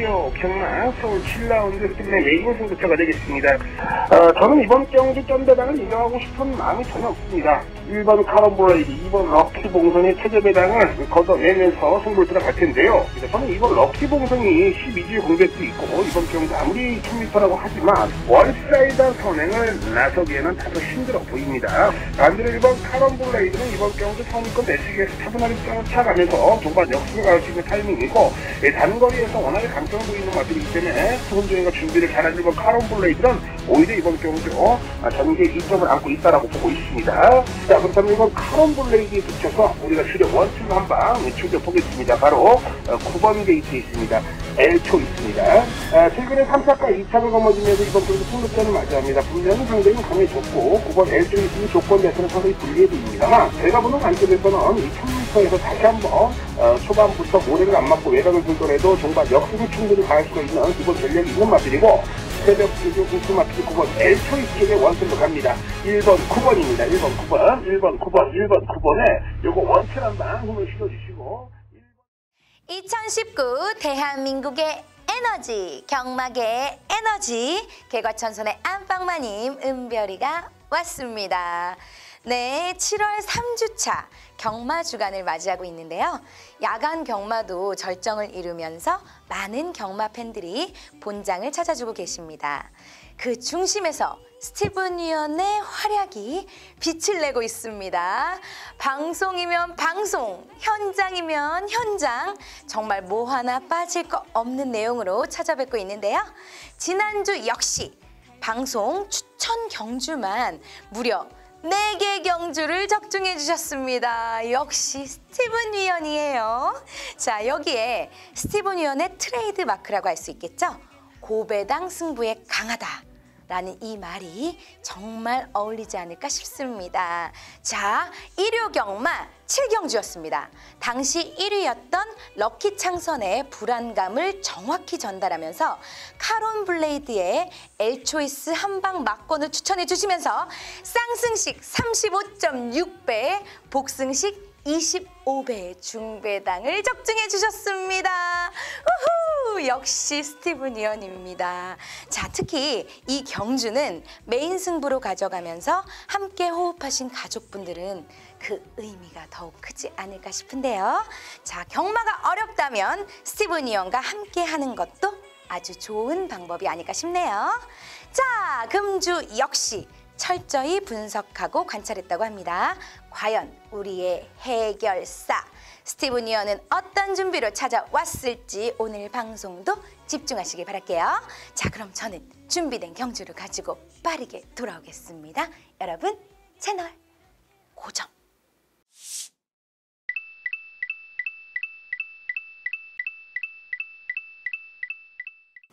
안녕하세요. 경마 서울 7라운드 스팀의 메이거 승부처가 되겠습니다. 저는 이번 경기 쩐배당을 이겨하고 싶은 마음이 전혀 없습니다. 1번 카론블레이드, 2번 럭키봉선의 체제배당을 걷어내면서 승부를 들어갈 텐데요. 저는 이번 럭키봉선이 12주의 공백도 있고 이번 경기 아무리 1000m라고 하지만 원사이드 선행을 나서기에는 다소 힘들어 보입니다. 반대로 1번 카론블레이드는 이번 경기 상위권 내치기에서 차분하게 쫓아가면서 종반 역습을 갈 수 있는 타이밍이고 단거리에서 워낙에 강점을 보이는 맛들이기 때문에 수훈조인과 준비를 잘한 1번 카론블레이드는 오히려 이번 경기로 전개 2점을 안고 있다라고 보고 있습니다. 자, 그렇다면 이번 카론블레이드에 붙여서 우리가 주력 원투를 한방 출격보겠습니다. 바로 9번 게이트에 있습니다. 엘초 있습니다. 최근에 3차과 2차를 거머쥐면서 이번 경기 승부전을 맞이합니다. 분명히 상대는 강해졌고 9번 엘초에 있는 조건 대해서는 상당히 불리해 보입니다만 제가 보는 관점에서는 이 1000m에서 다시 한번 초반부터 모래를 안 맞고 외곽을 들더라도 종반 역습을 충분히 가할 수가 있는 기본 전력이 있는 맛들이고 새벽 주조 우스마트 9번 엘초이 쪽에 원투로 갑니다. 1번 9번입니다. 1번 9번, 1번 9번, 1번 9번에 요거 원투 한방 힘을 실어주시고 2019 대한민국의 에너지, 경마계의 에너지, 개과천선의 안방마님 은별이가 왔습니다. 네, 7월 3주차 경마 주간을 맞이하고 있는데요. 야간 경마도 절정을 이루면서 많은 경마 팬들이 본장을 찾아주고 계십니다. 그 중심에서 스티븐 위원의 활약이 빛을 내고 있습니다. 방송이면 방송, 현장이면 현장, 정말 뭐 하나 빠질 거 없는 내용으로 찾아뵙고 있는데요. 지난주 역시 방송 추천 경주만 무려 4개 경주를 적중해 주셨습니다. 역시 스티븐 위원이에요. 자, 여기에 스티븐 위원의 트레이드 마크라고 할 수 있겠죠? 고배당 승부에 강하다 라는 이 말이 정말 어울리지 않을까 싶습니다. 자, 일요 경마 7경주였습니다. 당시 1위였던 럭키 창선의 불안감을 정확히 전달하면서 카론 블레이드의 엘초이스 한방 막권을 추천해 주시면서 쌍승식 35.6배, 복승식 25배 중배당을 적중해 주셨습니다. 우후! 역시 스티븐 위원입니다. 자, 특히 이 경주는 메인 승부로 가져가면서 함께 호흡하신 가족분들은 그 의미가 더욱 크지 않을까 싶은데요. 자, 경마가 어렵다면 스티븐 위원과 함께 하는 것도 아주 좋은 방법이 아닐까 싶네요. 자, 금주 역시 철저히 분석하고 관찰했다고 합니다. 과연 우리의 해결사 스티븐 위원은 어떤 준비로 찾아왔을지 오늘 방송도 집중하시길 바랄게요. 자, 그럼 저는 준비된 경주를 가지고 빠르게 돌아오겠습니다. 여러분 채널 고정.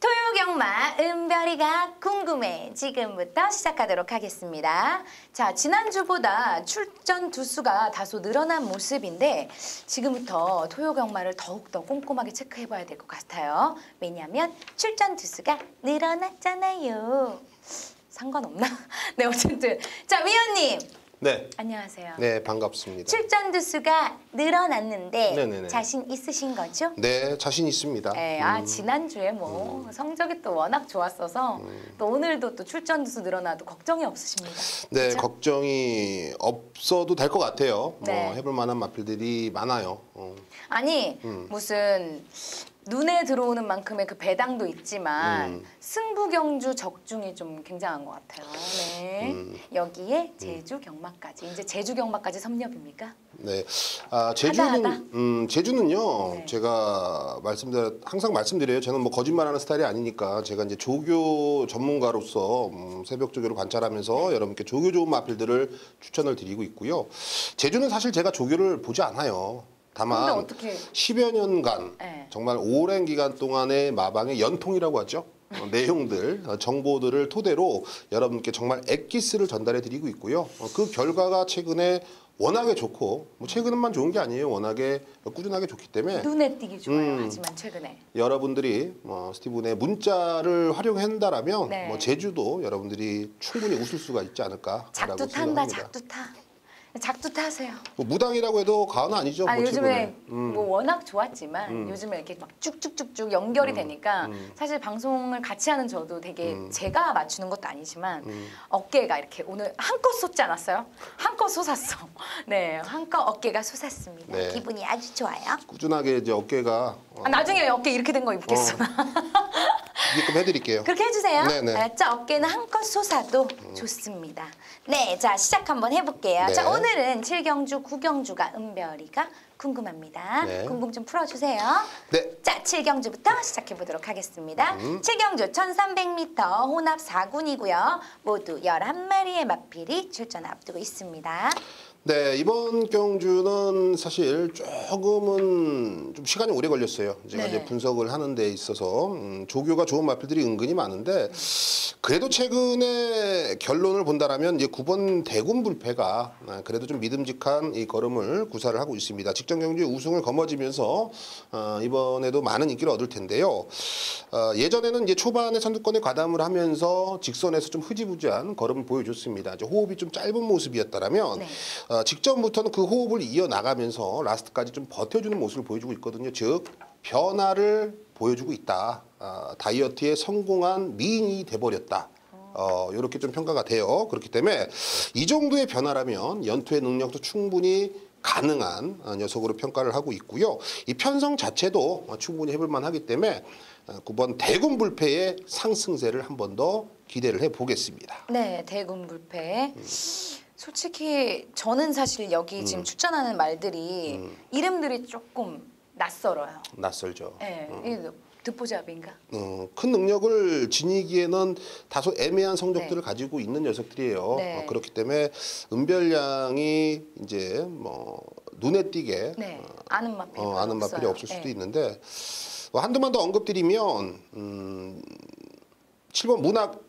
토요경마 은별이가 궁금해. 지금부터 시작하도록 하겠습니다. 자, 지난주보다 출전 두수가 다소 늘어난 모습인데 지금부터 토요경마를 더욱더 꼼꼼하게 체크해봐야 될 것 같아요. 왜냐하면 출전 두수가 늘어났잖아요. 상관없나? 네, 어쨌든. 자, 위원님. 네. 안녕하세요. 네, 반갑습니다. 출전 두수가 늘어났는데 네네네. 자신 있으신 거죠? 네, 자신 있습니다. 네, 지난주에 뭐 성적이 또 워낙 좋았어서 또 오늘도 또 출전 두수 늘어나도 걱정이 없으십니다. 네, 그렇죠? 걱정이 없어도 될 것 같아요. 네. 해볼 만한 마필들이 많아요. 아니 무슨 눈에 들어오는 만큼의 그 배당도 있지만 승부 경주 적중이 좀 굉장한 것 같아요. 네. 여기에 제주 경마까지. 이제 제주 경마까지 섭렵입니까? 네, 제주는 제주는요. 네. 제가 항상 말씀드려요. 저는 뭐 거짓말하는 스타일이 아니니까 제가 이제 조교 전문가로서 새벽 조교를 관찰하면서 여러분께 조교 좋은 마필들을 추천을 드리고 있고요. 제주는 사실 제가 조교를 보지 않아요. 다만 어떻게... 10여 년간 네. 정말 오랜 기간 동안의 마방의 연통이라고 하죠. 내용들, 정보들을 토대로 여러분께 정말 엑기스를 전달해 드리고 있고요. 그 결과가 최근에 워낙에 좋고 뭐 최근만 좋은 게 아니에요. 워낙에 꾸준하게 좋기 때문에 눈에 띄기 좋아요. 하지만 최근에 여러분들이 스티븐의 문자를 활용한다라면 네. 제주도 여러분들이 충분히 웃을 수가 있지 않을까라고 작두 탄다. 생각합니다. 작두 타. 작두 타세요. 뭐 무당이라고 해도 과언은 아니죠. 아 뭐 요즘에 최근에. 뭐 워낙 좋았지만 요즘에 이렇게 막 쭉쭉쭉쭉 연결이 되니까 사실 방송을 같이 하는 저도 되게 제가 맞추는 것도 아니지만 어깨가 이렇게 오늘 한껏 솟지 않았어요? 한껏 솟았어. 네, 한껏 어깨가 솟았습니다. 네. 기분이 아주 좋아요. 꾸준하게 이제 어깨가 아, 나중에 어깨 이렇게 된 거 입겠어. 이게끔 해드릴게요. 그렇게 해주세요. 네네. 알았죠? 어깨는 한껏 솟아도 좋습니다. 네, 자 시작 한번 해볼게요. 네. 자 오늘은 7경주, 9경주가 은별이가 궁금합니다. 네. 궁금증 풀어주세요. 네. 자 7경주부터 시작해 보도록 하겠습니다. 7경주 1300m 혼합 4군이고요. 모두 11마리의 마필이 출전을 앞두고 있습니다. 네, 이번 경주는 사실 조금은 좀 시간이 오래 걸렸어요. 제가 네. 이제 분석을 하는 데 있어서 조교가 좋은 마필들이 은근히 많은데 그래도 최근에 결론을 본다라면 이제 9번 대군불패가 그래도 좀 믿음직한 이 걸음을 구사를 하고 있습니다. 직전 경주에 우승을 거머쥐면서 이번에도 많은 인기를 얻을 텐데요. 예전에는 이제 초반에 선두권에 과담을 하면서 직선에서 좀 흐지부지한 걸음을 보여줬습니다. 이제 호흡이 좀 짧은 모습이었다라면 네. 직전부터는 그 호흡을 이어나가면서 라스트까지 좀 버텨주는 모습을 보여주고 있거든요. 즉 변화를 보여주고 있다. 다이어트에 성공한 미인이 돼버렸다. 이렇게 좀 평가가 돼요. 그렇기 때문에 이 정도의 변화라면 연투의 능력도 충분히 가능한 녀석으로 평가를 하고 있고요. 이 편성 자체도 충분히 해볼 만하기 때문에 9번 대군불패의 상승세를 한 번 더 기대를 해보겠습니다. 네, 대군불패. 솔직히 저는 사실 여기 지금 출전하는 말들이 이름들이 조금 낯설어요. 낯설죠. 네, 이게 듣보잡인가? 큰 능력을 지니기에는 다소 애매한 성적들을 네. 가지고 있는 녀석들이에요. 네. 그렇기 때문에 은별량이 이제 뭐 눈에 띄게 네, 아는 마필이 아는 없어요. 마필이 없을 수도 네. 있는데 한두만 더 언급드리면 7번 문학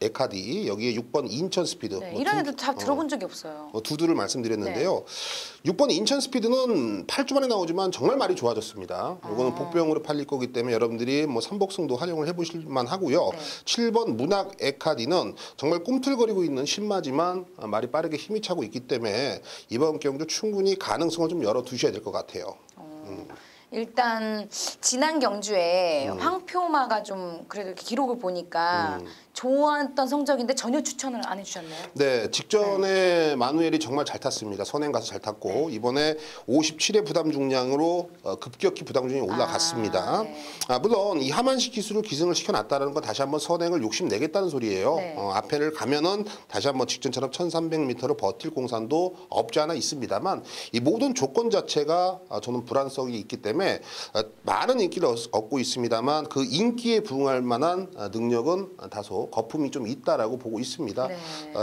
에카디 여기에 6번 인천 스피드 네, 이런 애들 다 들어본 적이 없어요. 두두를 말씀드렸는데요. 6번 인천 스피드는 8주 만에 나오지만 정말 말이 좋아졌습니다. 이거는 복병으로 팔릴 거기 때문에 여러분들이 뭐 삼복승도 활용을 해보실 만하고요. 네. 7번 문학 에카디는 정말 꿈틀거리고 있는 신마지만 말이 빠르게 힘이 차고 있기 때문에 이번 경주 충분히 가능성을 좀 열어두셔야 될 것 같아요. 일단 지난 경주에 황표마가 좀 그래도 이렇게 기록을 보니까 좋았던 성적인데 전혀 추천을 안 해주셨나요? 네, 직전에 마누엘이 정말 잘 탔습니다. 선행 가서 잘 탔고 이번에 57의 부담 중량으로 급격히 부담 중량이 올라갔습니다. 네. 물론 이 하만식 기술을 기승을 시켜놨다는 건 다시 한번 선행을 욕심내겠다는 소리예요. 네. 앞에를 가면은 다시 한번 직전처럼 1300m를 버틸 공산도 없지 않아 있습니다만 이 모든 조건 자체가 저는 불안성이 있기 때문에 많은 인기를 얻고 있습니다만 그 인기에 부응할 만한 능력은 다소 거품이 좀 있다라고 보고 있습니다. 네.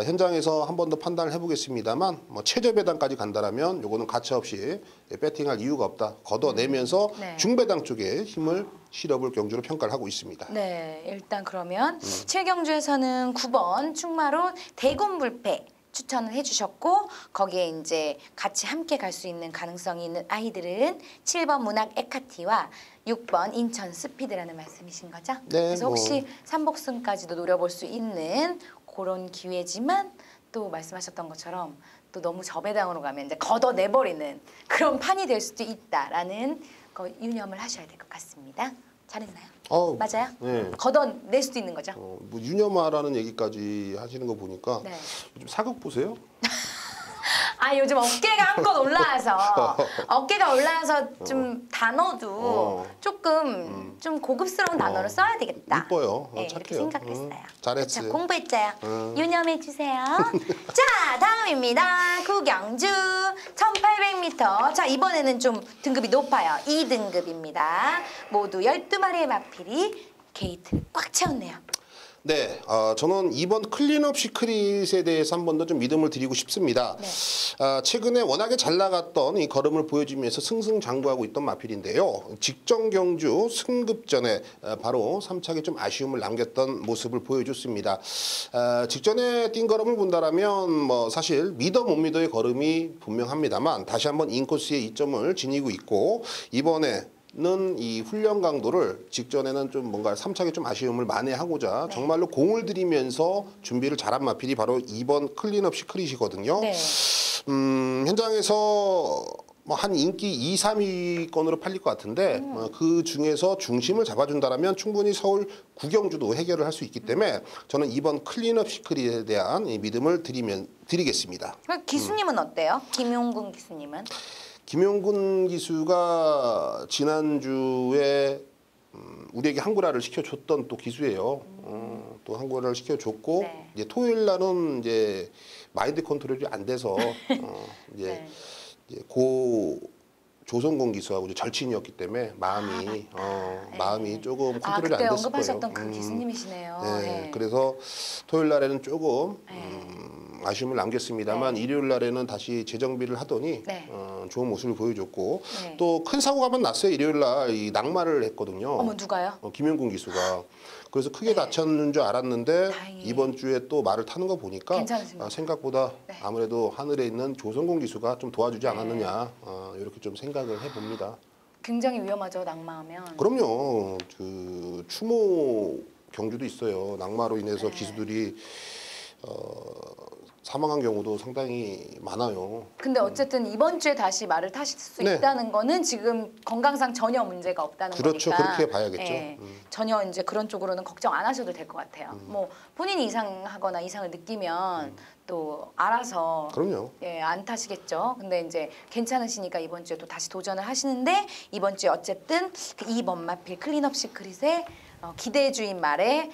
현장에서 한 번 더 판단을 해보겠습니다만 뭐 최저 배당까지 간다라면 요거는 가차없이 배팅할 이유가 없다. 걷어내면서 네. 중배당 쪽에 힘을 실어볼 경주로 평가를 하고 있습니다. 네, 일단 그러면 7경주에서는 9번 충마로 대군불패 추천을 해주셨고 거기에 이제 같이 함께 갈 수 있는 가능성이 있는 아이들은 7번 문학 에카티와 6번 인천 스피드라는 말씀이신 거죠? 네, 그래서 혹시 삼복승까지도 노려볼 수 있는 그런 기회지만 또 말씀하셨던 것처럼 또 너무 저배당으로 가면 이제 걷어내버리는 그런 판이 될 수도 있다라는 거 유념을 하셔야 될 것 같습니다. 잘했나요? 맞아요? 네. 걷어낼 수도 있는 거죠? 뭐 유념하라는 얘기까지 하시는 거 보니까 네. 요즘 사극 보세요? 아 요즘 어깨가 한껏 올라와서 어깨가 올라와서 좀 단어도 조금 좀 고급스러운 단어를 써야 되겠다. 이뻐요. 네, 이렇게 착해요. 생각했어요. 잘했지. 그쵸, 공부했어요. 유념해 주세요. 자 다음입니다. 구경주 1800m. 자 이번에는 좀 등급이 높아요. 2등급입니다. 모두 12마리의 마필이 게이트를 꽉 채웠네요. 네, 저는 이번 클린업 시크릿에 대해서 한 번 더 좀 믿음을 드리고 싶습니다. 네. 최근에 워낙에 잘 나갔던 이 걸음을 보여주면서 승승장구하고 있던 마필인데요. 직전 경주 승급 전에 바로 3착에 좀 아쉬움을 남겼던 모습을 보여줬습니다. 직전에 뛴 걸음을 본다라면 뭐 사실 믿어 못 믿어의 걸음이 분명합니다만 다시 한번 인코스의 이점을 지니고 있고 이번에 이 훈련 강도를 직전에는 좀 뭔가 3차게 좀 아쉬움을 만회하고자 네. 정말로 공을 들이면서 준비를 잘한 마필이 바로 2번 클린업 시크릿이거든요. 네. 현장에서 뭐 한 인기 2, 3위권으로 팔릴 것 같은데 그 중에서 중심을 잡아준다면 충분히 서울 구경주도 해결을 할 수 있기 때문에 저는 2번 클린업 시크릿에 대한 이 믿음을 드리겠습니다. 그럼 기수님은 어때요? 김용근 기수님은? 김용근 기수가 지난주에 우리에게 한구라를 시켜줬던 또 기수예요. 또 한구라를 시켜줬고 네. 이제 토요일 날은 이제 마인드 컨트롤이 안 돼서 이제 네. 고 조성곤 기수하고 이제 절친이었기 때문에 마음이 마음이 조금 컨트롤이 그때 안 됐을 거예요. 언급하셨던 그 기수님이시네요. 네, 네. 그래서 토요일 날에는 조금 아쉬움을 남겼습니다만 네. 일요일 날에는 다시 재정비를 하더니 네. 좋은 모습을 보여줬고 네. 또 큰 사고가 한번 났어요. 일요일 날 이 낙마를 했거든요. 어머 누가요? 김용근 기수가 그래서 크게 다쳤는 줄 알았는데 다행히. 이번 주에 또 말을 타는 거 보니까 괜찮으십니까? 생각보다 네. 아무래도 하늘에 있는 조성곤 기수가 좀 도와주지 않았느냐 이렇게 좀 생각을 해봅니다. 굉장히 위험하죠 낙마하면. 그럼요. 그 추모 경주도 있어요. 낙마로 인해서 네. 기수들이 사망한 경우도 상당히 많아요. 근데 어쨌든 이번 주에 다시 말을 타실 수 네. 있다는 거는 지금 건강상 전혀 문제가 없다는 그렇죠. 거니까. 그렇게 봐야겠죠. 예, 전혀 이제 그런 쪽으로는 걱정 안 하셔도 될 것 같아요. 뭐 본인이 이상하거나 이상을 느끼면 또 알아서 그럼요. 예, 안 타시겠죠. 근데 이제 괜찮으시니까 이번 주에 또 다시 도전을 하시는데 이번 주에 어쨌든 그 2번 마필 클린업 시크릿의 기대주인 말에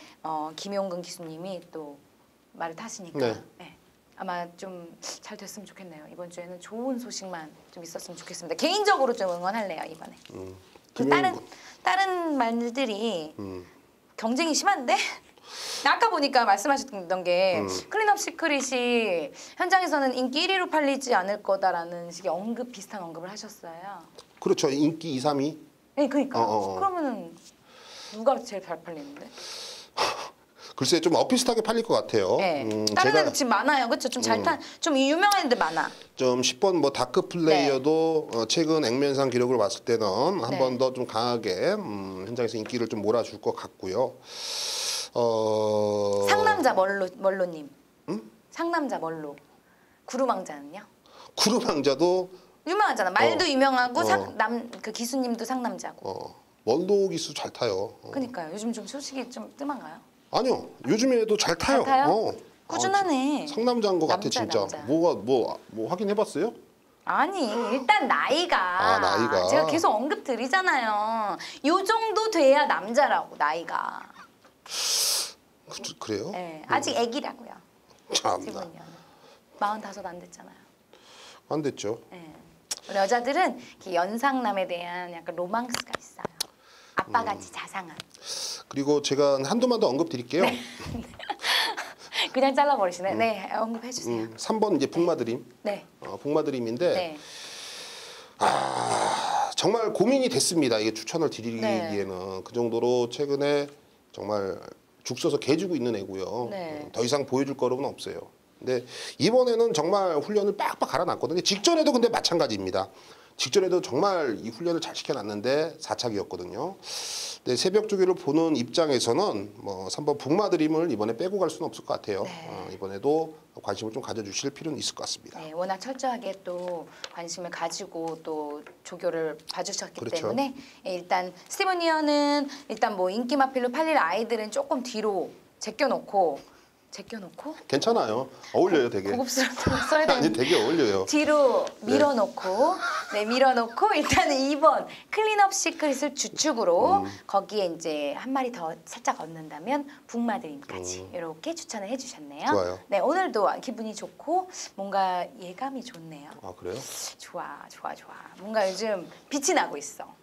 김용근 기수님이 또 말을 타시니까 네. 예, 아마 좀 잘 됐으면 좋겠네요. 이번 주에는 좋은 소식만 좀 있었으면 좋겠습니다. 개인적으로 좀 응원할래요 이번에. 그 다른 말들이 경쟁이 심한데 아까 보니까 말씀하셨던 게 클린업 시크릿이 현장에서는 인기 1위로 팔리지 않을 거다라는 식의 비슷한 언급을 하셨어요. 그렇죠. 인기 2, 3위. 네, 그러니까 그러면은 누가 제일 잘 팔리는데? 글쎄 좀 어피스하게 팔릴 것 같아요. 네. 다른 제가 애들 지금 많아요, 그렇죠? 좀 잘 팔, 좀 유명한 애들 많아. 좀 10번 뭐 다크 플레이어도 최근 액면상 기록을 봤을 때는 한 네. 번 더 좀 강하게 현장에서 인기를 좀 몰아줄 것 같고요. 상남자 멀로님. 상남자 멀로. 구루망자는요? 구름왕자도 유명하잖아. 말도 유명하고 어. 그 기수님도 상남자고. 멀도 기수 잘 타요. 그러니까요. 요즘 좀 소식이 좀 뜸한가요? 아니요. 요즘에도 잘 타요. 잘 타요? 꾸준하네. 상남자인 것 같아 남자, 진짜. 남자. 뭐 확인해봤어요? 아니 일단 나이가 나이가. 제가 계속 언급 드리잖아요. 요 정도 돼야 남자라고 나이가. 그래요? 네, 아직 애기라고요. 참나. 스티븐이요. 45 안 됐잖아요. 안 됐죠. 네. 우리 여자들은 이렇게 연상남에 대한 약간 로망스가 있어요. 아빠같이 자상한. 그리고 제가 한두만 더 언급 드릴게요. 그냥 잘라버리시네. 네, 언급해 주세요. 3번 이제 북마드림. 네. 북마드림인데 네. 정말 고민이 됐습니다. 이게 추천을 드리기에는 네. 그 정도로 최근에 정말 죽 서서 개주고 있는 애고요. 네. 더 이상 보여줄 거로는 없어요. 근데 이번에는 정말 훈련을 빡빡 갈아놨거든요. 직전에도 근데 마찬가지입니다. 직전에도 정말 이 훈련을 잘 시켜놨는데 4착이었거든요. 근데 새벽 조교를 보는 입장에서는 뭐 3번 북마드림을 이번에 빼고 갈 수는 없을 것 같아요. 네. 이번에도 관심을 좀 가져주실 필요는 있을 것 같습니다. 네, 워낙 철저하게 또 관심을 가지고 또 조교를 봐주셨기 그렇죠. 때문에 일단 스티븐 이어는 일단 뭐 인기 마필로 팔릴 아이들은 조금 뒤로 제껴놓고 괜찮아요. 어울려요, 되게. 고급스럽게 써야 되는 아니, 되게 어울려요. 뒤로 밀어놓고 밀어놓고 일단은 2번 클린업 시크릿을 주축으로 거기에 이제 한 마리 더 살짝 얻는다면 북마드림까지 이렇게 추천을 해주셨네요. 좋아요. 네, 오늘도 기분이 좋고 뭔가 예감이 좋네요. 아, 그래요? 좋아. 뭔가 요즘 빛이 나고 있어.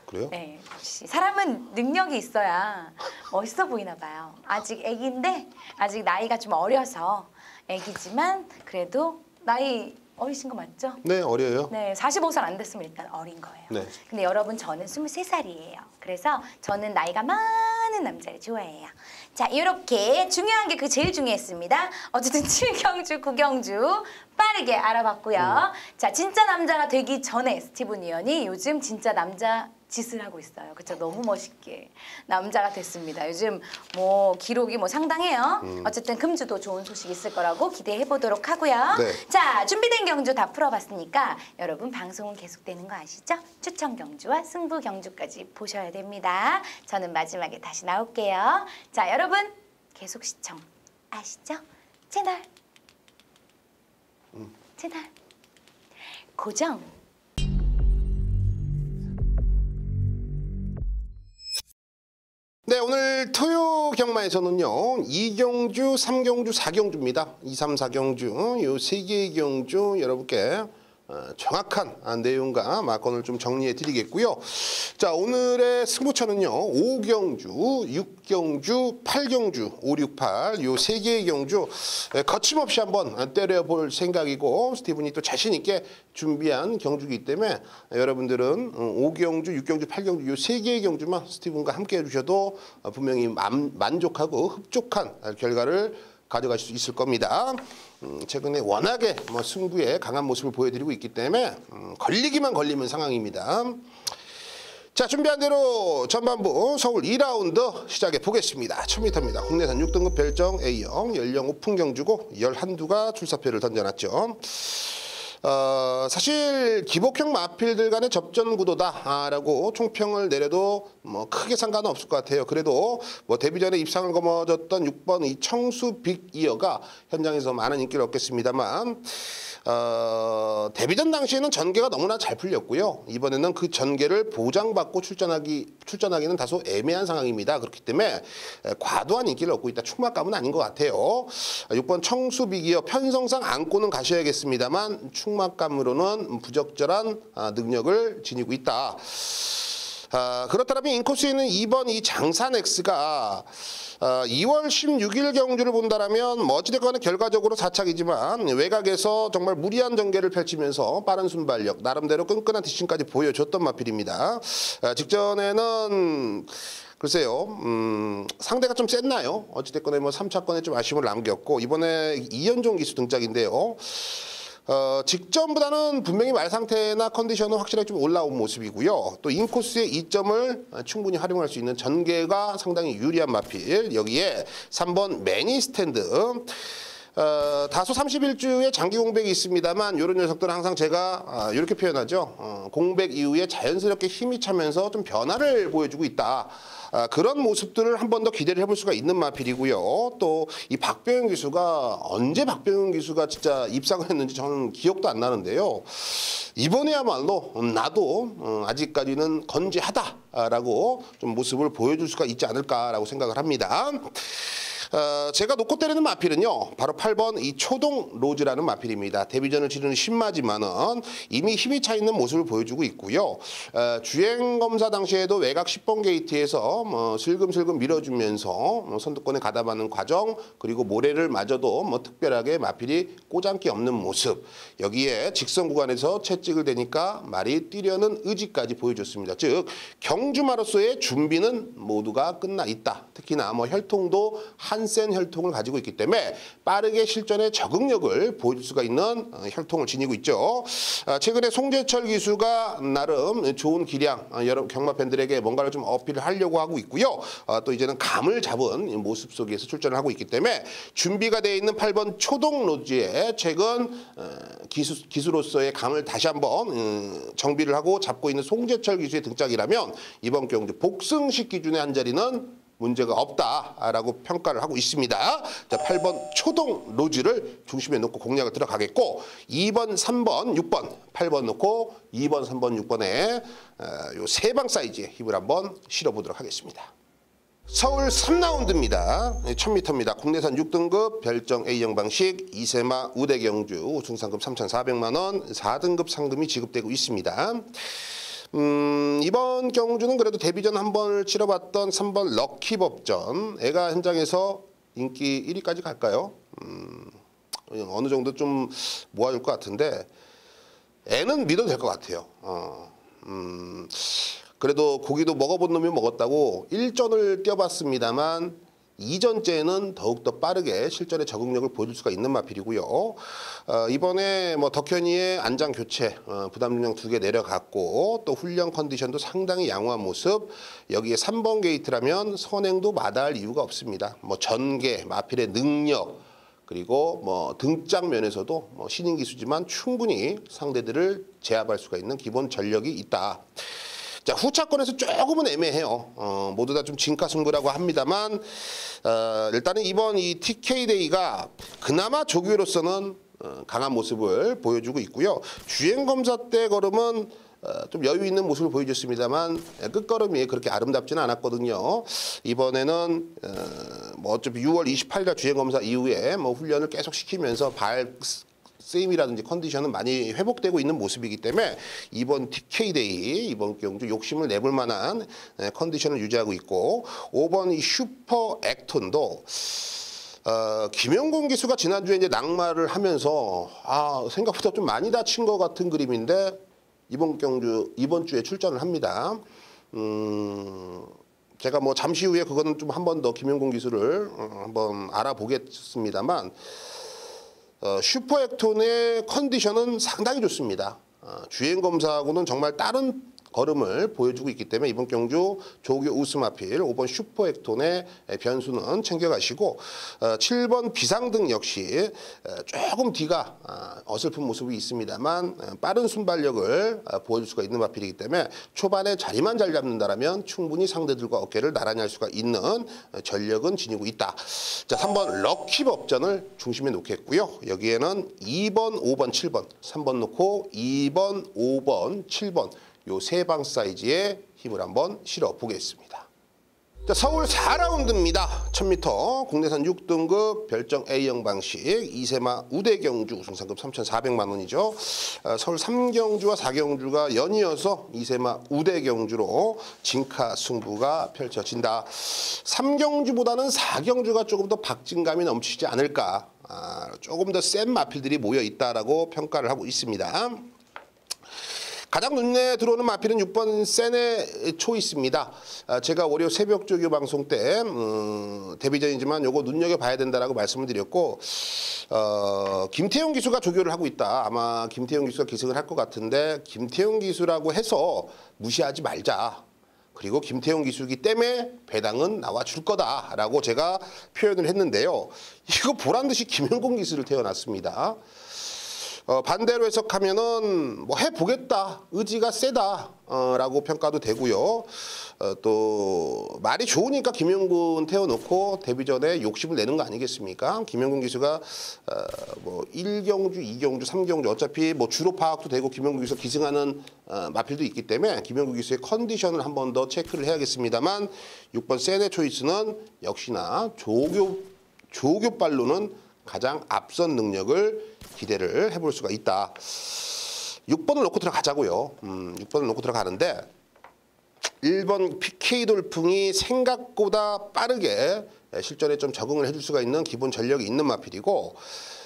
그래요? 네, 역시 사람은 능력이 있어야 멋있어 보이나 봐요. 아직 애기인데 아직 나이가 좀 어려서 애기지만 그래도 나이 어리신 거 맞죠? 네, 어려요. 네, 45살 안 됐으면 일단 어린 거예요. 네. 근데 여러분 저는 23살이에요. 그래서 저는 나이가 많은 남자를 좋아해요. 자, 이렇게 중요한 게 제일 중요했습니다. 어쨌든 7경주, 9경주 빠르게 알아봤고요. 자, 진짜 남자가 되기 전에 스티븐 이언이 요즘 진짜 남자 짓을 하고 있어요. 그쵸? 너무 멋있게 남자가 됐습니다. 요즘 뭐 기록이 뭐 상당해요. 어쨌든 금주도 좋은 소식 있을 거라고 기대해 보도록 하고요. 네. 자, 준비된 경주 다 풀어봤으니까 여러분 방송은 계속되는 거 아시죠? 추천 경주와 승부 경주까지 보셔야 됩니다. 저는 마지막에 다시 나올게요. 자, 여러분 계속 시청 아시죠? 채널 고정. 네, 오늘 토요 경마에서는요 2경주, 3경주, 4경주입니다. 2, 3, 4경주 요 세 개의 경주 여러분께 정확한 내용과 마건을 좀 정리해 드리겠고요. 자, 오늘의 승부처는요 5경주, 6경주, 8경주, 5, 6, 8 요 세 개의 경주 거침없이 한번 때려볼 생각이고, 스티븐이 또 자신 있게 준비한 경주이기 때문에 여러분들은 5경주, 6경주, 8경주 요 세 개의 경주만 스티븐과 함께 해주셔도 분명히 만족하고 흡족한 결과를 가져가실 수 있을 겁니다. 최근에 워낙에 승부에 강한 모습을 보여드리고 있기 때문에 걸리기만 걸리면 상황입니다. 자, 준비한 대로 전반부 서울 2라운드 시작해 보겠습니다. 1000m입니다. 국내산 6등급 별정 A형 연령 오픈 경주고 11두가 출사표를 던져놨죠. 사실 기복형 마필들 간의 접전 구도다라고 총평을 내려도 뭐 크게 상관은 없을 것 같아요. 그래도 뭐 데뷔전에 입상을 거머졌던 6번 이 청수 빅이어가 현장에서 많은 인기를 얻겠습니다만 데뷔전 당시에는 전개가 너무나 잘 풀렸고요. 이번에는 그 전개를 보장받고 출전하기는 다소 애매한 상황입니다. 그렇기 때문에 과도한 인기를 얻고 있다. 충막감은 아닌 것 같아요. 6번 청수 빅이어 편성상 안고는 가셔야겠습니다만 충막감으로는 부적절한 능력을 지니고 있다. 그렇다면 인코스에 있는 2번 이 장산 X가 2월 16일 경주를 본다라면 어찌됐거나 결과적으로 4착이지만 외곽에서 정말 무리한 전개를 펼치면서 빠른 순발력, 나름대로 끈끈한 뒷심까지 보여줬던 마필입니다. 직전에는 글쎄요, 상대가 좀 셌나요? 어찌됐거나 뭐 3차권에 좀 아쉬움을 남겼고, 이번에 이현종 기수 등짝인데요. 직전보다는 분명히 말 상태나 컨디션은 확실하게 좀 올라온 모습이고요. 또 인코스의 이점을 충분히 활용할 수 있는 전개가 상당히 유리한 마필. 여기에 3번 매니 스탠드. 다소 31주의 장기 공백이 있습니다만 이런 녀석들은 항상 제가 이렇게 표현하죠. 공백 이후에 자연스럽게 힘이 차면서 좀 변화를 보여주고 있다. 그런 모습들을 한 번 더 기대를 해볼 수가 있는 마필이고요. 또 이 박병현 기수가 언제 박병현 기수가 진짜 입상을 했는지 저는 기억도 안 나는데요. 이번에야말로 나도 아직까지는 건재하다라고 좀 모습을 보여줄 수가 있지 않을까라고 생각을 합니다. 제가 놓고 때리는 마필은요 바로 8번 이 초동 로즈라는 마필입니다. 데뷔전을 치르는 신마지만은 이미 힘이 차 있는 모습을 보여주고 있고요. 주행 검사 당시에도 외곽 10번 게이트에서 슬금슬금 밀어주면서 선두권에 가담하는 과정, 그리고 모래를 마저도 특별하게 마필이 꼬장기 없는 모습, 여기에 직선 구간에서 채찍을 대니까 말이 뛰려는 의지까지 보여줬습니다. 즉 경주마로서의 준비는 모두가 끝나 있다. 특히나 혈통도 한센 혈통을 가지고 있기 때문에 빠르게 실전에 적응력을 보여줄 수가 있는 혈통을 지니고 있죠. 최근에 송재철 기수가 나름 좋은 기량, 여러 경마 팬들에게 뭔가를 좀 어필을 하려고 하고 있고요. 또 이제는 감을 잡은 모습 속에서 출전을 하고 있기 때문에 준비가 되어 있는 8번 초동 로즈의 최근 기수로서의 감을 다시 한번 정비를 하고 잡고 있는 송재철 기수의 등짝이라면 이번 경주 복승식 기준의 한 자리는 문제가 없다라고 평가를 하고 있습니다. 자, 8번 초동 로즈를 중심에 놓고 공략을 들어가겠고, 2번, 3번, 6번, 8번 놓고 2번, 3번, 6번에 요 세 방 사이즈의 힘을 한번 실어보도록 하겠습니다. 서울 3라운드입니다. 1000m입니다. 국내산 6등급 별정 A형 방식 2세마 우대 경주 우승 상금 3,400만 원, 4등급 상금이 지급되고 있습니다. 이번 경주는 그래도 데뷔전 한 번을 치러봤던 3번 럭키법전. 애가 현장에서 인기 1위까지 갈까요? 어느 정도 좀 모아줄 것 같은데 애는 믿어도 될 것 같아요. 그래도 고기도 먹어본 놈이 먹었다고 1전을 뛰어봤습니다만 이전째는 더욱더 빠르게 실전의 적응력을 보여줄 수가 있는 마필이고요. 이번에 뭐 덕현이의 안장 교체, 부담 중량 2개 내려갔고 또 훈련 컨디션도 상당히 양호한 모습. 여기에 3번 게이트라면 선행도 마다할 이유가 없습니다. 뭐 전개, 마필의 능력, 그리고 뭐 등짝 면에서도 뭐 신인 기수지만 충분히 상대들을 제압할 수가 있는 기본 전력이 있다. 자, 후차권에서 조금은 애매해요. 모두 다 좀 진가승부라고 합니다만 일단은 이번 이 TK데이가 그나마 조교로서는 강한 모습을 보여주고 있고요. 주행검사 때 걸음은 좀 여유 있는 모습을 보여줬습니다만 끝걸음이 그렇게 아름답지는 않았거든요. 이번에는 뭐 어차피 6월 28일 주행검사 이후에 뭐 훈련을 계속 시키면서 발 스임이라든지 컨디션은 많이 회복되고 있는 모습이기 때문에 이번 TK데이 이번 경주 욕심을 내볼 만한 컨디션을 유지하고 있고 5번 이 슈퍼 액톤도 김영곤 기수가 지난주에 이제 낙마를 하면서 생각보다 좀 많이 다친 것 같은 그림인데 이번 주에 출전을 합니다. 제가 뭐 잠시 후에 그거는 좀 한 번 더 김영곤 기수를 한번 알아보겠습니다만 슈퍼 액톤의 컨디션은 상당히 좋습니다. 주행 검사하고는 정말 다른 걸음을 보여주고 있기 때문에 이번 경주 조교 우스마필 5번 슈퍼 액톤의 변수는 챙겨가시고 7번 비상등 역시 조금 뒤가 어설픈 모습이 있습니다만 빠른 순발력을 보여줄 수가 있는 마필이기 때문에 초반에 자리만 잘 잡는다라면 충분히 상대들과 어깨를 나란히 할 수가 있는 전력은 지니고 있다. 자, 3번 럭키 법전을 중심에 놓겠고요. 여기에는 2번, 5번, 7번, 3번 놓고 2번, 5번, 7번 요 세 방 사이즈에 힘을 한번 실어 보겠습니다. 자, 서울 4라운드입니다. 1000m 국내산 6등급 별정 A형 방식 2세마 우대 경주 우승상금 3,400만 원이죠. 서울 3경주와 4경주가 연이어서 2세마 우대 경주로 진카 승부가 펼쳐진다. 3경주보다는 4경주가 조금 더 박진감이 넘치지 않을까. 조금 더 센 마필들이 모여 있다라고 평가를 하고 있습니다. 가장 눈에 들어오는 마필은 6번 세네 초이스입니다. 제가 월요 새벽 조교 방송 때 데뷔전이지만 요거 눈여겨봐야 된다라고 말씀을 드렸고 김태용 기수가 조교를 하고 있다. 아마 김태용 기수가 기승을 할 것 같은데 김태용 기수라고 해서 무시하지 말자. 그리고 김태용 기수이기 때문에 배당은 나와줄 거다라고 제가 표현을 했는데요. 이거 보란듯이 김영곤 기수를 태어났습니다. 반대로 해석하면은 뭐 해보겠다, 의지가 세다 라고 평가도 되고요. 또 말이 좋으니까 김영곤 태워놓고 데뷔 전에 욕심을 내는 거 아니겠습니까? 김영곤 기수가 뭐 1경주, 2경주, 3경주 어차피 뭐 주로 파악도 되고 김영곤 기수가 기승하는 마필도 있기 때문에 김영곤 기수의 컨디션을 한 번 더 체크를 해야겠습니다만 6번 세네 초이스는 역시나 조교빨로는 가장 앞선 능력을 기대를 해볼 수가 있다. 6번을 놓고 들어가자고요. 6번을 놓고 들어가는데 1번 PK 돌풍이 생각보다 빠르게 실전에 좀 적응을 해줄 수가 있는 기본 전력이 있는 마필이고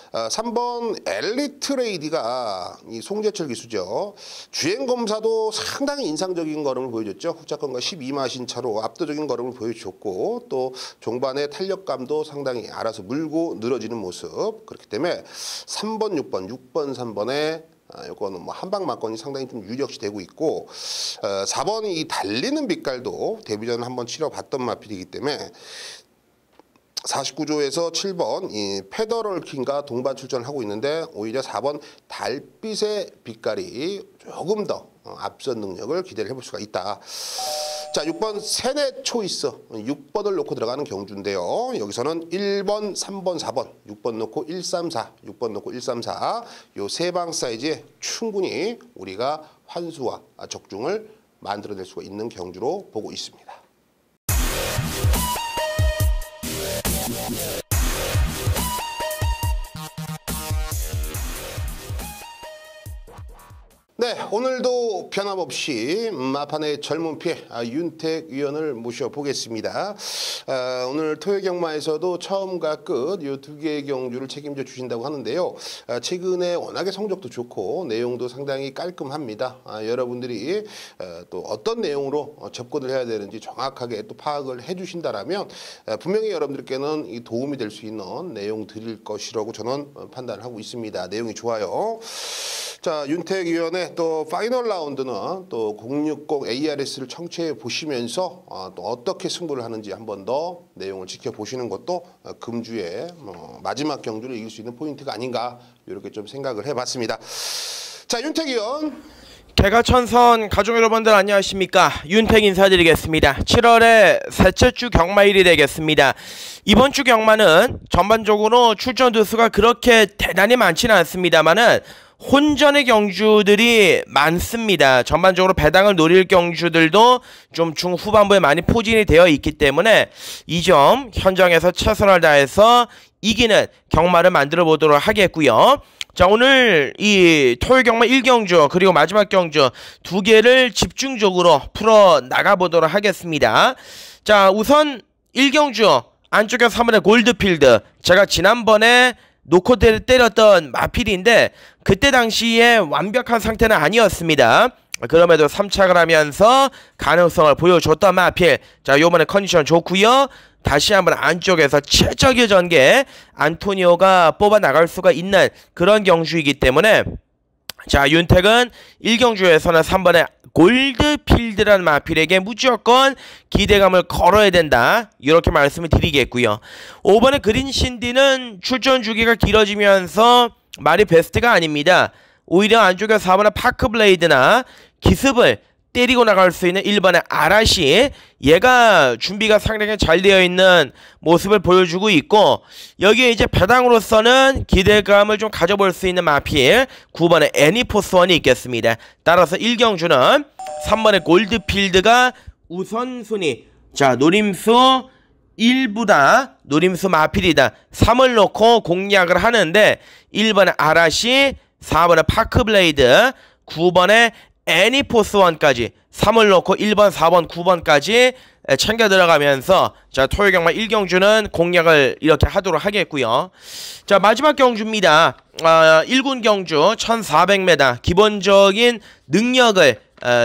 3번 엘리트 레이디가 이 송재철 기수죠. 주행검사도 상당히 인상적인 걸음을 보여줬죠. 후차권과 12마신 차로 압도적인 걸음을 보여줬고 또 종반의 탄력감도 상당히 알아서 물고 늘어지는 모습. 그렇기 때문에 3번, 6번, 3번에 요거는 뭐 한방 맞건이 상당히 좀 유력시 되고 있고 4번이 이 달리는 빛깔도 데뷔전 한번 치러봤던 마필이기 때문에 49조에서 7번 이 페더럴 킹과 동반 출전을 하고 있는데 오히려 4번 달빛의 빛깔이 조금 더 앞선 능력을 기대를 해볼 수가 있다. 자, 6번 세네 초이스 6번을 놓고 들어가는 경주인데요. 여기서는 1번, 3번, 4번, 6번 놓고 134, 6번 놓고 134 요 세 방 사이즈에 충분히 우리가 환수와 적중을 만들어낼 수가 있는 경주로 보고 있습니다. 네, 오늘도 변함없이 마판의 젊은 피 윤택 위원을 모셔보겠습니다. 오늘 토요 경마에서도 처음과 끝 이 두 개의 경주를 책임져 주신다고 하는데요. 최근에 워낙에 성적도 좋고 내용도 상당히 깔끔합니다. 여러분들이 또 어떤 내용으로 접근을 해야 되는지 정확하게 또 파악을 해주신다라면 분명히 여러분들께는 이 도움이 될 수 있는 내용들일 것이라고 저는 판단을 하고 있습니다. 내용이 좋아요. 자, 윤택 위원의 또 파이널 라운드는 또 060 ARS를 청취해 보시면서 또 어떻게 승부를 하는지 한 번 더 내용을 지켜보시는 것도 금주의 마지막 경주를 이길 수 있는 포인트가 아닌가 이렇게 좀 생각을 해봤습니다. 자, 윤택 위원. 개가천선 가족 여러분들 안녕하십니까. 윤택 인사드리겠습니다. 7월의 셋째 주 경마일이 되겠습니다. 이번 주 경마는 전반적으로 출전 두수가 그렇게 대단히 많지는 않습니다만은 혼전의 경주들이 많습니다. 전반적으로 배당을 노릴 경주들도 좀 중후반부에 많이 포진이 되어 있기 때문에 이 점 현장에서 최선을 다해서 이기는 경마를 만들어 보도록 하겠고요. 자, 오늘 이 토요 경마 1경주 그리고 마지막 경주 두 개를 집중적으로 풀어 나가 보도록 하겠습니다. 자, 우선 1경주 안쪽에 3번의 골드필드, 제가 지난번에 놓고 때렸던 마필인데 그때 당시에 완벽한 상태는 아니었습니다. 그럼에도 3착을 하면서 가능성을 보여줬던 마필. 자, 요번에 컨디션 좋고요. 다시 한번 안쪽에서 최적의 전개 안토니오가 뽑아 나갈 수가 있는 그런 경주이기 때문에 자, 윤택은 1경주에서는 3번의 골드필드라는 마필에게 무조건 기대감을 걸어야 된다, 이렇게 말씀을 드리겠고요. 5번의 그린신디는 출전 주기가 길어지면서 말이 베스트가 아닙니다. 오히려 안쪽에 4번의 파크블레이드나 기습을 때리고 나갈 수 있는 1번의 아라시, 얘가 준비가 상당히 잘 되어 있는 모습을 보여주고 있고, 여기에 이제 배당으로서는 기대감을 좀 가져볼 수 있는 마필 9번의 애니포스원이 있겠습니다. 따라서 1경주는 3번의 골드필드가 우선순위, 자, 노림수 1부다, 노림수 마필이다, 3을 놓고 공략을 하는데 1번의 아라시, 4번의 파크블레이드, 9번의 애니포스원까지 3을 놓고 1번, 4번, 9번까지 챙겨 들어가면서 자, 토요 경마 1경주는 공략을 이렇게 하도록 하겠고요. 자, 마지막 경주입니다. 1군 경주 1400m 기본적인 능력을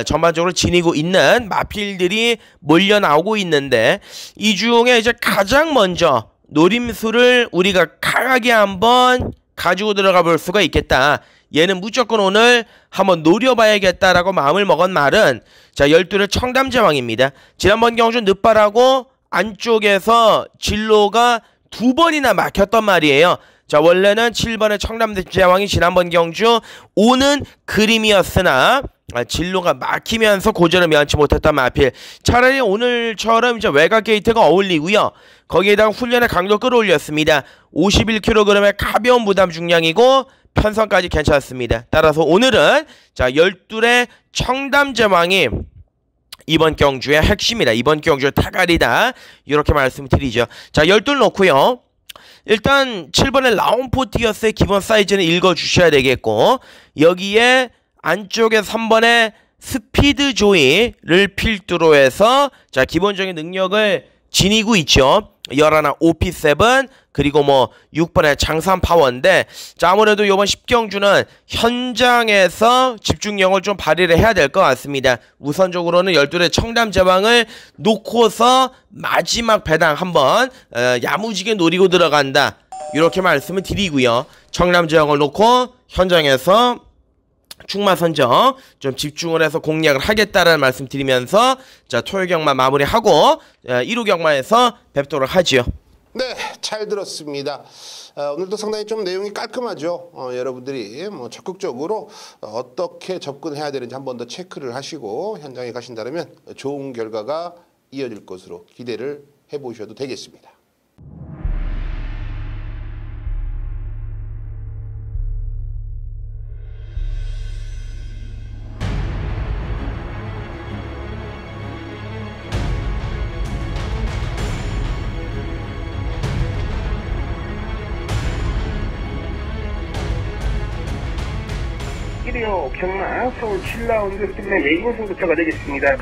전반적으로 지니고 있는 마필들이 몰려 나오고 있는데 이 중에 이제 가장 먼저 노림수를 우리가 강하게 한번 가지고 들어가 볼 수가 있겠다. 얘는 무조건 오늘 한번 노려봐야겠다라고 마음을 먹은 말은 자, 12를 청담제왕입니다. 지난번 경주 늦발하고 안쪽에서 진로가 2번이나 막혔던 말이에요. 자, 원래는 7번의 청담제왕이 지난번 경주 오는 그림이었으나 진로가 막히면서 고전을 면치 못했던 마필. 차라리 오늘처럼 이제 외곽 게이트가 어울리고요. 거기에다가 훈련의 강도 끌어올렸습니다. 51kg의 가벼운 부담 중량이고 편성까지 괜찮습니다. 따라서 오늘은 자, 12의 청담제왕이 이번 경주의 핵심이다, 이번 경주의 타갈이다, 이렇게 말씀드리죠. 자, 12 놓고요. 일단 7번의 라운포티어스의 기본 사이즈는 읽어주셔야 되겠고, 여기에 안쪽에 3번의 스피드 조이를 필두로 해서 자, 기본적인 능력을 지니고 있죠. 11 OP7 그리고 뭐 6번의 장산 파워인데, 자, 아무래도 이번 10경주는 현장에서 집중력을 좀 발휘를 해야 될 것 같습니다. 우선적으로는 12의 청담제왕을 놓고서 마지막 배당 한번 야무지게 노리고 들어간다, 이렇게 말씀을 드리고요. 청담제왕을 놓고 현장에서 충마선정 좀 집중을 해서 공략을 하겠다라는 말씀 드리면서 자, 토요 경마 마무리하고 1호 경마에서 뵙도록 하지요. 네, 잘 들었습니다. 오늘도 상당히 좀 내용이 깔끔하죠. 여러분들이 뭐 적극적으로 어떻게 접근해야 되는지 한 번 더 체크를 하시고 현장에 가신다면 좋은 결과가 이어질 것으로 기대를 해보셔도 되겠습니다. 일요 경마 경마 서울 7라운드 스티븐의 메인 승부처가 되겠습니다.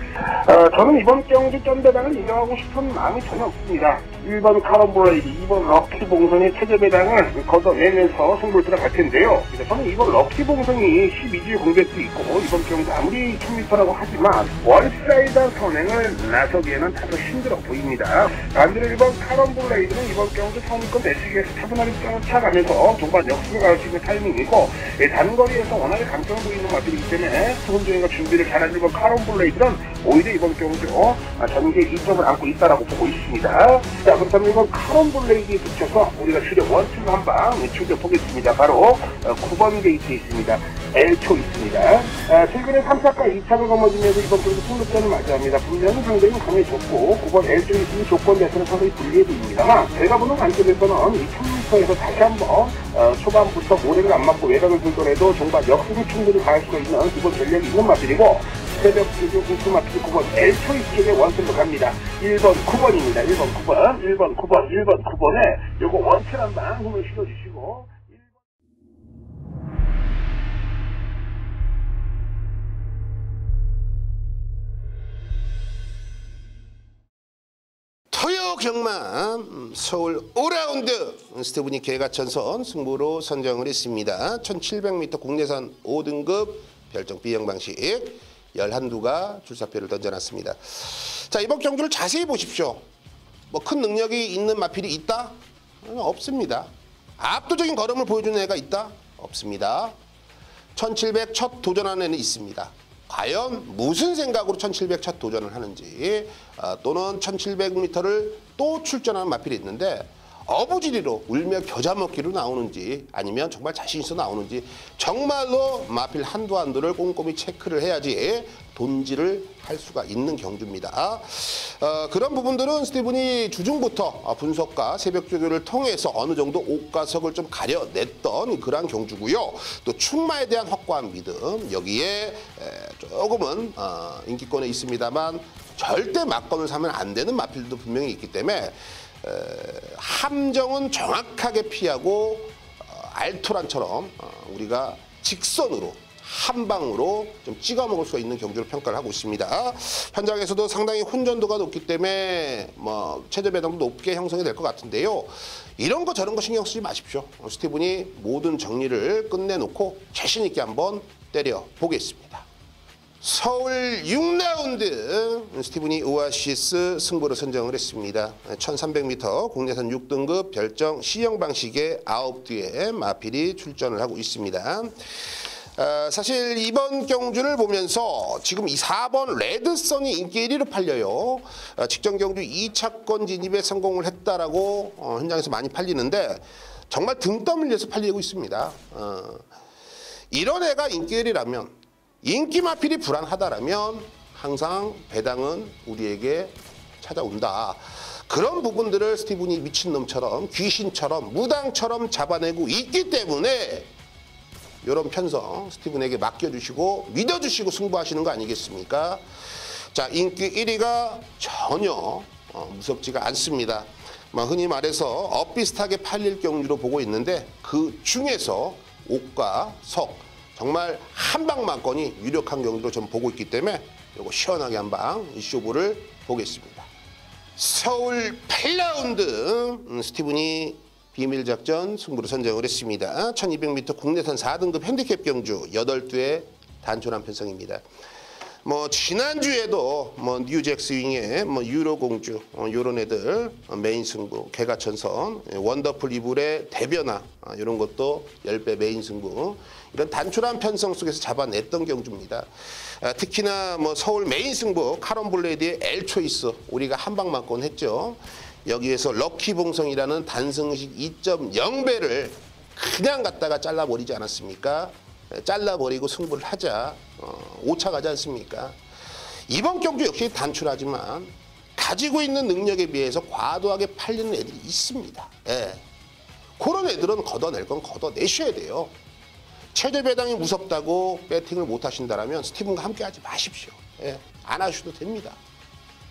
저는 이번 경기 쩐배당을 인정하고 싶은 마음이 전혀 없습니다. 1번 카럼블레이드, 2번 럭키봉선의 체제배당을 걷어내면서 승부를 들어갈 텐데요. 저는 이번 럭키봉선이 12주의 공백도 있고 이번 경기 아무리 1000m라고 하지만 원사이드 선행을 나서기에는 다소 힘들어 보입니다. 반대로 1번 카럼블레이드는 이번 경기 상위권 내치기에서 차분하게 쫓아가면서 종반 역습을 갈 수 있는 타이밍이고 단거리에서 워낙에 강점을 보이는 맛들이기 때문에 수훈조인과 준비를 잘한 1번 카럼블레이드는 오히려 이번 경기로 전개 2점을 안고 있다라고 보고 있습니다. 자, 그렇다면 이번 카럼블레이드에 붙여서 우리가 추격 원투 한방 추격보겠습니다. 바로 9번 게이트에 있습니다. L초 있습니다. 최근에 3차과 2차를 거머쥐면서 이번 경기 승부전을 맞이합니다. 분명히 상대는 강해졌고 9번 L쪽에 있는 조건에서는 상당히 불리해 보입니다만 제가 보는 관점에서는 이 1000m에서 다시 한번 초반부터 모래를 안 맞고 외곽을 들더라도 종반 역습을 충분히 가할 수가 있는 기본 전략이 있는 맛들이고 새벽 주주 공수 마피지 9번 L초 이쪽에 원투로 갑니다. 1번 9번입니다. 1번 9번 1번 9번 1번 9번에 요거 원투 한방 힘을 실어주시고 토요 경마 서울 5라운드 스티븐이 개가천선 승부로 선정을 했습니다. 1700m 국내선 5등급 별정 B형 방식 11두가 출사표를 던져놨습니다. 자, 이번 경주를 자세히 보십시오. 뭐 큰 능력이 있는 마필이 있다? 없습니다. 압도적인 걸음을 보여주는 애가 있다? 없습니다. 1700 첫 도전하는 애는 있습니다. 과연 무슨 생각으로 1700 첫 도전을 하는지 또는 1700m를 또 출전하는 마필이 있는데 어부지리로 울며 겨자 먹기로 나오는지 아니면 정말 자신 있어 나오는지 정말로 마필 한두 한두를 꼼꼼히 체크를 해야지 돈질을 할 수가 있는 경주입니다. 그런 부분들은 스티븐이 주중부터 분석과 새벽 조교를 통해서 어느 정도 옥가석을 좀 가려냈던 그러한 경주고요. 또 충마에 대한 확고한 믿음, 여기에 조금은 인기권에 있습니다만 절대 막건을 사면 안 되는 마필도 분명히 있기 때문에 함정은 정확하게 피하고 알토란처럼 우리가 직선으로 한 방으로 좀 찍어 먹을 수가 있는 경주로 평가를 하고 있습니다. 현장에서도 상당히 혼전도가 높기 때문에 뭐 체제 배당도 높게 형성이 될 것 같은데요. 이런 거 저런 거 신경 쓰지 마십시오. 스티븐이 모든 정리를 끝내놓고 자신 있게 한번 때려 보겠습니다. 서울 6라운드 스티븐이 오아시스 승부로 선정을 했습니다. 1300m 국내선 6등급 별정 C형 방식의 9뒤에 마필이 출전을 하고 있습니다. 사실 이번 경주를 보면서 지금 이 4번 레드선이 인기 1위로 팔려요. 직전 경주 2차권 진입에 성공을 했다라고 현장에서 많이 팔리는데 정말 등 떠밀려서 팔리고 있습니다. 이런 애가 인기 1위라면 인기 마필이 불안하다라면 항상 배당은 우리에게 찾아온다. 그런 부분들을 스티븐이 미친놈처럼 귀신처럼 무당처럼 잡아내고 있기 때문에 이런 편성 스티븐에게 맡겨주시고 믿어주시고 승부하시는 거 아니겠습니까? 자, 인기 1위가 전혀 무섭지가 않습니다. 흔히 말해서 엇비슷하게 팔릴 경주로 보고 있는데 그 중에서 옥과 석 정말 한방 막건이 유력한 경주로 좀 보고 있기 때문에 이거 시원하게 한방 이 쇼부를 보겠습니다. 서울 8라운드 스티븐이 비밀작전 승부로 선정을 했습니다. 1200m 국내선 4등급 핸디캡 경주 8두의 단촐한 편성입니다. 지난주에도 뉴잭스 윙의 유로 공주 요런 애들 메인 승부, 개가천선, 원더풀 이불의 대변화 이런 것도 10배 메인 승부 이런 단촐한 편성 속에서 잡아냈던 경주입니다. 특히나 서울 메인 승부 카럼블레이드의 L초이스 우리가 한방만권 했죠. 여기에서 럭키봉성이라는 단승식 2.0배를 그냥 갖다가 잘라버리지 않았습니까? 잘라버리고 승부를 하자 5차 가지 않습니까? 이번 경주 역시 단출하지만 가지고 있는 능력에 비해서 과도하게 팔리는 애들이 있습니다. 예. 그런 애들은 걷어낼 건 걷어내셔야 돼요. 체제 배당이 무섭다고 배팅을 못 하신다면 스티븐과 함께 하지 마십시오. 예. 안 하셔도 됩니다.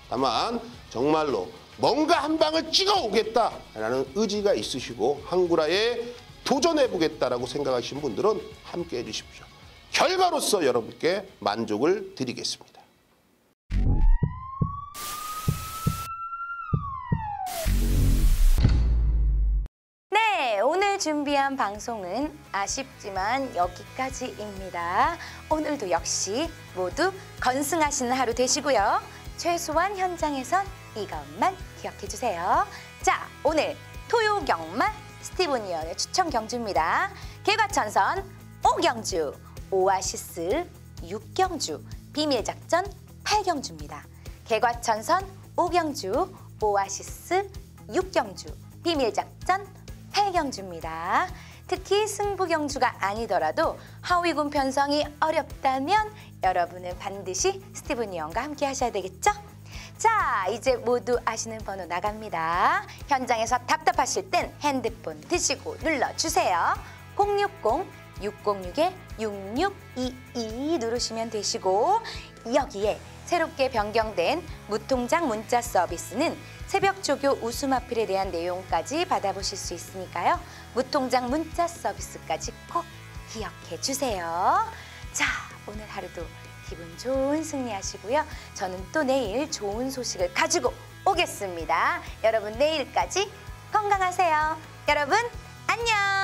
다만 정말로 뭔가 한 방을 찍어 오겠다라는 의지가 있으시고 한구라에 도전해보겠다라고 생각하시는 분들은 함께 해주십시오. 결과로서 여러분께 만족을 드리겠습니다. 네, 오늘 준비한 방송은 아쉽지만 여기까지입니다. 오늘도 역시 모두 건승하시는 하루 되시고요. 최소한 현장에선 이것만 기억해 주세요. 자, 오늘 토요경마 스티븐 이언의 추천 경주입니다. 개과천선 5경주, 오아시스 6경주, 비밀작전 8경주입니다. 개과천선 5경주, 오아시스 6경주, 비밀작전 8경주입니다. 특히 승부경주가 아니더라도 하위군 편성이 어렵다면 여러분은 반드시 스티븐 이언과 함께 하셔야 되겠죠? 자, 이제 모두 아시는 번호 나갑니다. 현장에서 답답하실 땐 핸드폰 드시고 눌러주세요. 060-606-6622 누르시면 되시고, 여기에 새롭게 변경된 무통장 문자 서비스는 새벽 조교 웃음어필에 대한 내용까지 받아보실 수 있으니까요. 무통장 문자 서비스까지 꼭 기억해 주세요. 자, 오늘 하루도 기분 좋은 승리하시고요. 저는 또 내일 좋은 소식을 가지고 오겠습니다. 여러분 내일까지 건강하세요. 여러분 안녕.